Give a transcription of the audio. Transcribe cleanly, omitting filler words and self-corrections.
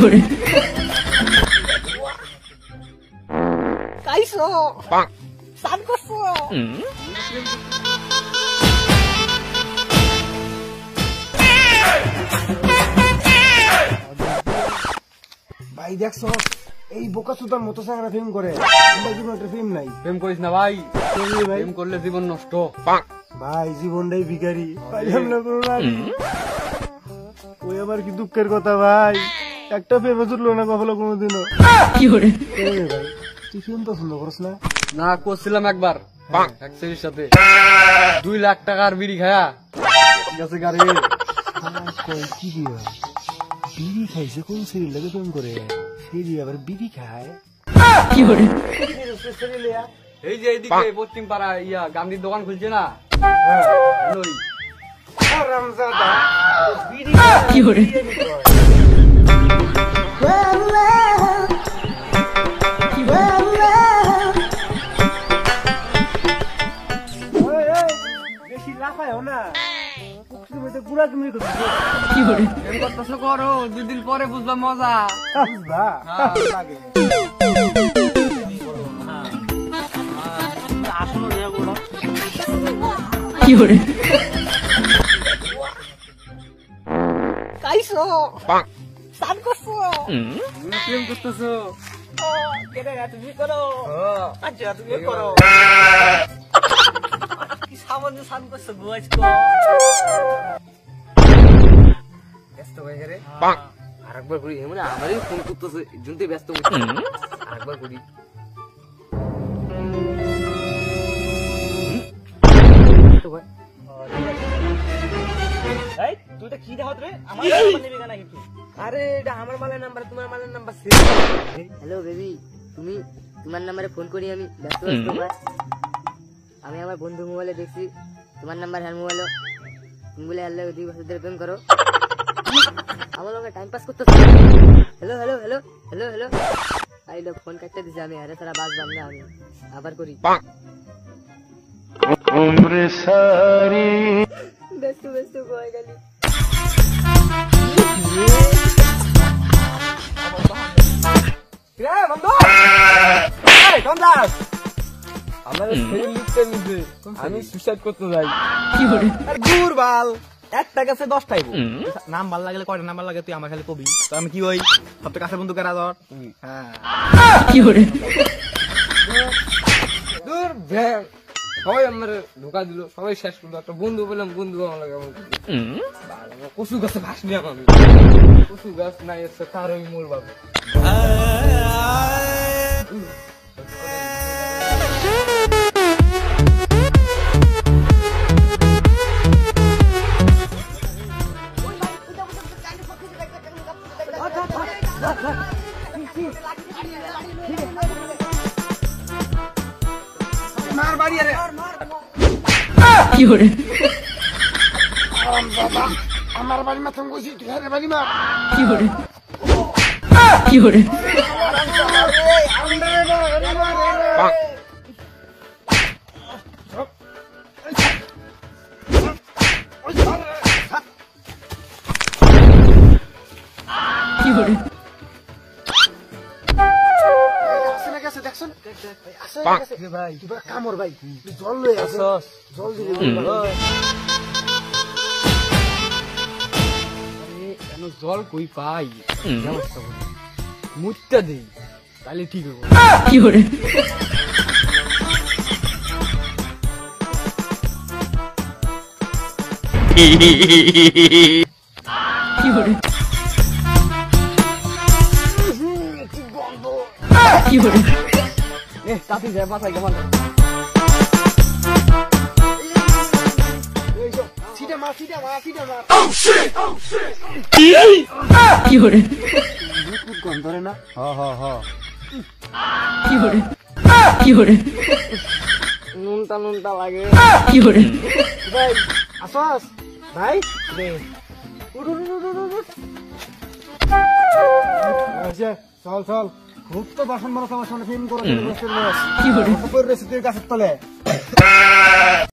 করে কাইছো সান করছো ভাই দেখছো এই বোকা সুতার মতো সাংরা ফিল্ম করে একটা ফিল্ম নাই। প্রেম করিস না ভাই, প্রেম করলে জীবন নষ্ট। ভাই জীবনটাই ভিখারি, পাইলাম না কোনো না। ওই আবার কি দুঃখের কথা ভাই, একটা প্রেমে জুটলো না কখনো কোনোদিনও। কি করে ভাই তুই ফিল্ম পছন্দ করস না? না করছিলাম একবার এক ছেলের সাথে 2 লাখ টাকার বিড়ি খায়া গেছে গাড়ি। কি দিয়ে বিড়ি খাইছে? কোন সিরিয়াল লাগে প্রেম করে? সিরিয়াল আবার বিড়ি খায়? কি করে এই যে এইদিকে পশ্চিম পাড়া গান্ধীর দোকান খুলছে না, ওই কি করে বেশি লাফায়ও না, বুড়া তুমি কি করে প্রেম করতেছো করো, 2 দিন পরে বুঝবা মজা। লাগে কি করে কাইছো সান করছো প্রেম করতেছো কেন তুমি করো? আচ্ছা তুমি করো কি সামান্য সান করছো বুঝ কো ব্যস্ত হয়ে গেলে আরেকবার করি। মানে আমারই ফোন করতেছে, জুনতে ব্যস্ত আরেকবার করি। তুই তো কি দেখাত রে? আমার নাম্বার নেবে কেন কিন্তু? আরে এটা আমার মালের নাম্বার, তোমার মালের নাম্বার। হ্যালো বেবি, তুমি তোমার নাম্বারে ফোন করি আমি ব্যস্ত আছি তোমার। আমি আমার বন্ধুর মোবাইলে দেখছি তোমার নাম্বার হ্যাঁ মোবাইলে, তুমি বলে হ্যালো 2 বছর ধরে প্রেম করো, আমার লগে টাইম পাস করতেছ। Hello hello hello hello hello আইলো ফোন কাটতে দিছি আমি, আরে সারা বাজবাম না আমি আবার করি। ব্যস্ত ব্যস্ত কয়ে গেলি আমি সুইসাইড করতে যাই। কি করে দূর বাল, একটা গেছে 10 টাইব। নাম ভাল লাগলে কয়টা নাম্বার লাগে তুই আমার খালি কবি, তো আমি কি হই সবচেয়ে কাছে বন্ধু কারা ধর। হ্যাঁ কি করে দূর ভ্যান, সবাই আমার ঢোকা দিল, সবাই শেষ করলো। একটা বন্ধু পেলাম, বন্ধু আমার লাগে কচু গাছে ভাস নিলাম আমি, কচু গাছ নাই এসে তার ওই মোর বাবু। মার বাড়ি আরে কি করে আমার বাড়ি মাথাম কইছি, তুই আরে বাড়ি মার। কি করে কি করে কি করে ভাই তুই কামর ভাই, জল লয়ে আসছস, জল দিবি জল কই পাই, মুটটা দেই তাহলে ঠিক হবে। কি করে কি করে কি করে তাতে যায় বাসায় কেমন সিটা মার, সিটা মার, সিটা মার। কি করে গন্ধ রে না? কি করে কি করে নুনটা নুনটা লাগে। কি করে ভাই আসস ভাই, চল চল, খুব তো বাসন মারা আমার সামনে ফিল্ম করে কি করে গাছের তলে।